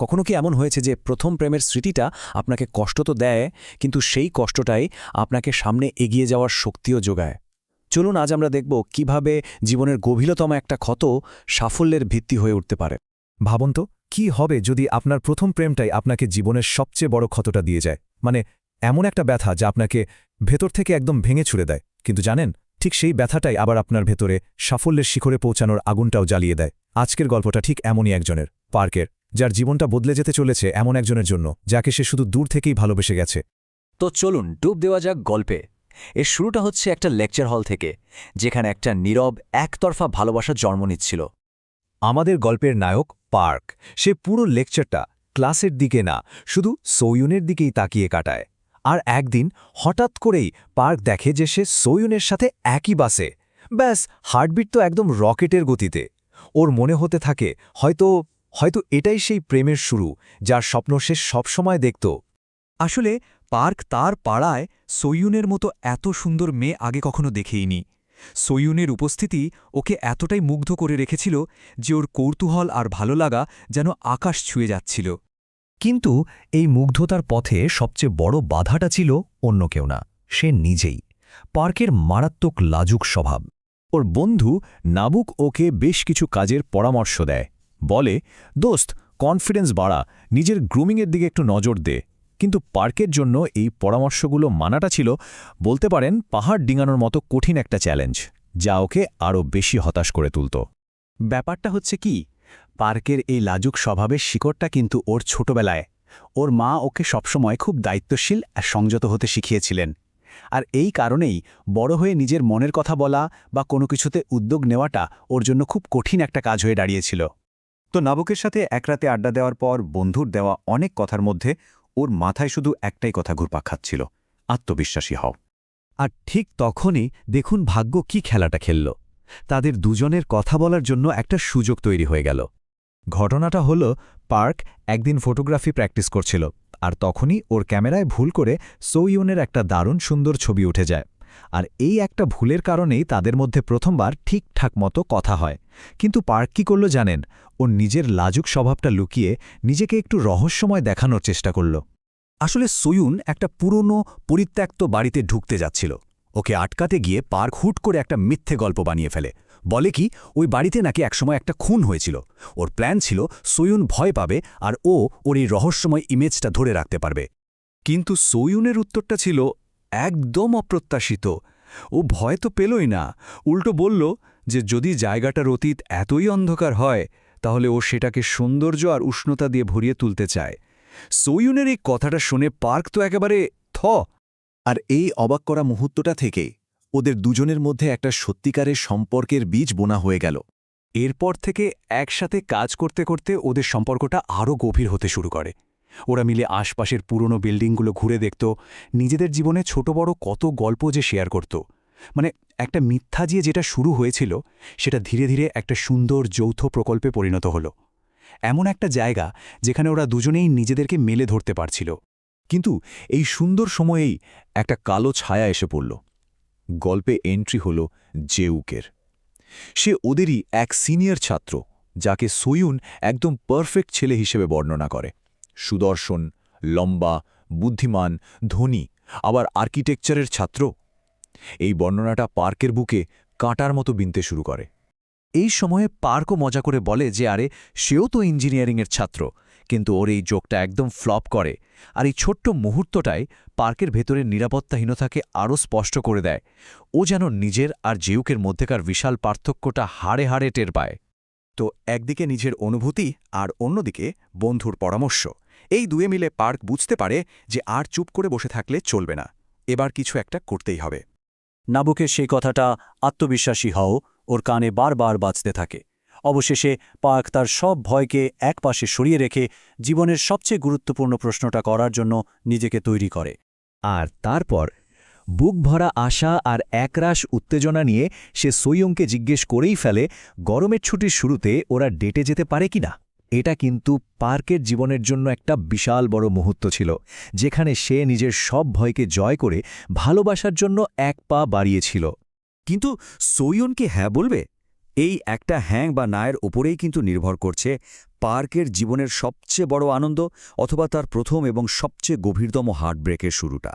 কখনো কি এমন হয়েছে যে প্রথম প্রেমের স্মৃতিটা আপনাকে কষ্ট তো দেয়, কিন্তু সেই কষ্টটাই আপনাকে সামনে এগিয়ে যাওয়ার শক্তিও যোগায়? চলুন আজ আমরা দেখব কিভাবে জীবনের গভীরতম একটা ক্ষত সাফল্যের ভিত্তি হয়ে উঠতে পারে। ভাবুন তো, কি হবে যদি আপনার প্রথম প্রেমটাই আপনাকে জীবনের সবচেয়ে বড় ক্ষতটা দিয়ে যায়? মানে এমন একটা ব্যথা যা আপনাকে ভেতর থেকে একদম ভেঙে ছুড়ে দেয়। কিন্তু জানেন, ঠিক সেই ব্যথাটাই আবার আপনার ভেতরে সাফল্যের শিখরে পৌঁছানোর আগুনটাও জ্বালিয়ে দেয়। আজকের গল্পটা ঠিক এমনই একজনের, পার্কের, যার জীবনটা বদলে যেতে চলেছে এমন একজনের জন্য যাকে সে শুধু দূর থেকেই ভালোবেসে গেছে। তো চলুন ডুব দেওয়া যাক গল্পে। এর শুরুটা হচ্ছে একটা লেকচার হল থেকে, যেখানে একটা নীরব একতরফা ভালোবাসা জন্ম নিচ্ছিল। আমাদের গল্পের নায়ক পার্ক, সে পুরো লেকচারটা ক্লাসের দিকে না, শুধু সোয়ুনের দিকেই তাকিয়ে কাটায়। আর একদিন হঠাৎ করেই পার্ক দেখে যে সে সোয়ুনের সাথে একই বাসে। ব্যাস, হার্টবিট তো একদম রকেটের গতিতে। ওর মনে হতে থাকে হয়তো হয়তো এটাই সেই প্রেমের শুরু, যার স্বপ্ন সে সবসময় দেখত। আসলে পার্ক তার পাড়ায় সোয়ুনের মতো এত সুন্দর মেয়ে আগে কখনো দেখেইনি। সোয়ুনের উপস্থিতি ওকে এতটাই মুগ্ধ করে রেখেছিল যে ওর কৌতূহল আর ভালো লাগা যেন আকাশ ছুঁয়ে যাচ্ছিল। কিন্তু এই মুগ্ধতার পথে সবচেয়ে বড় বাধাটা ছিল অন্য কেউ না, সে নিজেই। পার্কের মারাত্মক লাজুক স্বভাব। ওর বন্ধু নাবুক ওকে বেশ কিছু কাজের পরামর্শ দেয়, বলে, দোস্ত, কনফিডেন্স বাড়া, নিজের গ্রুমিংয়ের দিকে একটু নজর দে। কিন্তু পার্কের জন্য এই পরামর্শগুলো মানাটা ছিল, বলতে পারেন, পাহাড় ডিঙানোর মতো কঠিন একটা চ্যালেঞ্জ, যা ওকে আরও বেশি হতাশ করে তুলত। ব্যাপারটা হচ্ছে কি, পার্কের এই লাজুক স্বভাবের শিকড়টা কিন্তু ওর ছোটবেলায়। ওর মা ওকে সবসময় খুব দায়িত্বশীল আর সংযত হতে শিখিয়েছিলেন। আর এই কারণেই বড় হয়ে নিজের মনের কথা বলা বা কোনো কিছুতে উদ্যোগ নেওয়াটা ওর জন্য খুব কঠিন একটা কাজ হয়ে দাঁড়িয়েছিল। তো নাবুকের সাথে এক রাতে আড্ডা দেওয়ার পর বন্ধুর দেওয়া অনেক কথার মধ্যে ওর মাথায় শুধু একটাই কথা ঘুরপাক খাচ্ছিল, আত্মবিশ্বাসী হও। আর ঠিক তখনই দেখুন ভাগ্য কি খেলাটা খেলল। তাদের দুজনের কথা বলার জন্য একটা সুযোগ তৈরি হয়ে গেল। ঘটনাটা হলো, পার্ক একদিন ফটোগ্রাফি প্র্যাকটিস করছিল, আর তখনই ওর ক্যামেরায় ভুল করে সোয়ুনের একটা দারুণ সুন্দর ছবি উঠে যায়। আর এই একটা ভুলের কারণেই তাদের মধ্যে প্রথমবার ঠিকঠাক মতো কথা হয়। কিন্তু পার্ক কি করল জানেন? ওর নিজের লাজুক স্বভাবটা লুকিয়ে নিজেকে একটু রহস্যময় দেখানোর চেষ্টা করল। আসলে সোয়ুন একটা পুরনো পরিত্যক্ত বাড়িতে ঢুকতে যাচ্ছিল। ওকে আটকাতে গিয়ে পার্ক হুট করে একটা মিথ্যে গল্প বানিয়ে ফেলে। বলে কি, ওই বাড়িতে নাকি একসময় একটা খুন হয়েছিল। ওর প্ল্যান ছিল সোয়ুন ভয় পাবে আর ও ওর এই রহস্যময় ইমেজটা ধরে রাখতে পারবে। কিন্তু সোয়ুনের উত্তরটা ছিল একদম অপ্রত্যাশিত। ও ভয় তো পেলই না, উল্টো বলল যে যদি জায়গাটার অতীত এতই অন্ধকার হয়, তাহলে ও সেটাকে সৌন্দর্য আর উষ্ণতা দিয়ে ভরিয়ে তুলতে চায়। সোয়ুনের এই কথাটা শুনে পার্ক তো একেবারে থ। আর এই অবাক করা মুহূর্তটা থেকে ওদের দুজনের মধ্যে একটা সত্যিকারের সম্পর্কের বীজ বোনা হয়ে গেল। এরপর থেকে একসাথে কাজ করতে করতে ওদের সম্পর্কটা আরও গভীর হতে শুরু করে। ওরা মিলে আশপাশের পুরনো বিল্ডিংগুলো ঘুরে দেখত, নিজেদের জীবনে ছোট বড় কত গল্প যে শেয়ার করত। মানে একটা মিথ্যা দিয়ে যেটা শুরু হয়েছিল, সেটা ধীরে ধীরে একটা সুন্দর যৌথ প্রকল্পে পরিণত হল। এমন একটা জায়গা যেখানে ওরা দুজনেই নিজেদেরকে মেলে ধরতে পারছিল। কিন্তু এই সুন্দর সময়েই একটা কালো ছায়া এসে পড়ল। গল্পে এন্ট্রি হল জেউকের। সে ওদেরই এক সিনিয়র ছাত্র, যাকে সোয়ুন একদম পারফেক্ট ছেলে হিসেবে বর্ণনা করে। সুদর্শন, লম্বা, বুদ্ধিমান, ধনী, আবার আর্কিটেকচারের ছাত্র। এই বর্ণনাটা পার্কের বুকে কাঁটার মতো বিনতে শুরু করে। এই সময়ে পার্কও মজা করে বলে যে আরে, সেও তো ইঞ্জিনিয়ারিংয়ের ছাত্র। কিন্তু ওর এই জোকটা একদম ফ্লপ করে। আর এই ছোট্ট মুহূর্তটাই পার্কের ভেতরের নিরাপত্তাহীনতাকে আরও স্পষ্ট করে দেয়। ও যেন নিজের আর জেউকের মধ্যেকার বিশাল পার্থক্যটা হাড়ে হাড়ে টের পায়। তো একদিকে নিজের অনুভূতি আর অন্যদিকে বন্ধুর পরামর্শ, এই দুয়ে মিলে পার্ক বুঝতে পারে যে আর চুপ করে বসে থাকলে চলবে না, এবার কিছু একটা করতেই হবে। নাবুকের সেই কথাটা, আত্মবিশ্বাসী হও, ওর কানে বারবার বাজতে থাকে। অবশেষে পার্ক তার সব ভয়কে একপাশে সরিয়ে রেখে জীবনের সবচেয়ে গুরুত্বপূর্ণ প্রশ্নটা করার জন্য নিজেকে তৈরি করে। আর তারপর বুক ভরা আশা আর একরাশ উত্তেজনা নিয়ে সে সোয়ুংকে জিজ্ঞেস করেই ফেলে, গরমের ছুটির শুরুতে ওরা ডেটে যেতে পারে কিনা। এটা কিন্তু পার্কের জীবনের জন্য একটা বিশাল বড় মুহূর্ত ছিল, যেখানে সে নিজের সব ভয়কে জয় করে ভালোবাসার জন্য এক পা বাড়িয়েছিল। কিন্তু সোয়ুন কি হ্যাঁ বলবে? এই একটা হ্যাঁ বা নায়ের ওপরেই কিন্তু নির্ভর করছে পার্কের জীবনের সবচেয়ে বড় আনন্দ অথবা তার প্রথম এবং সবচেয়ে গভীরতম হার্টব্রেকের শুরুটা।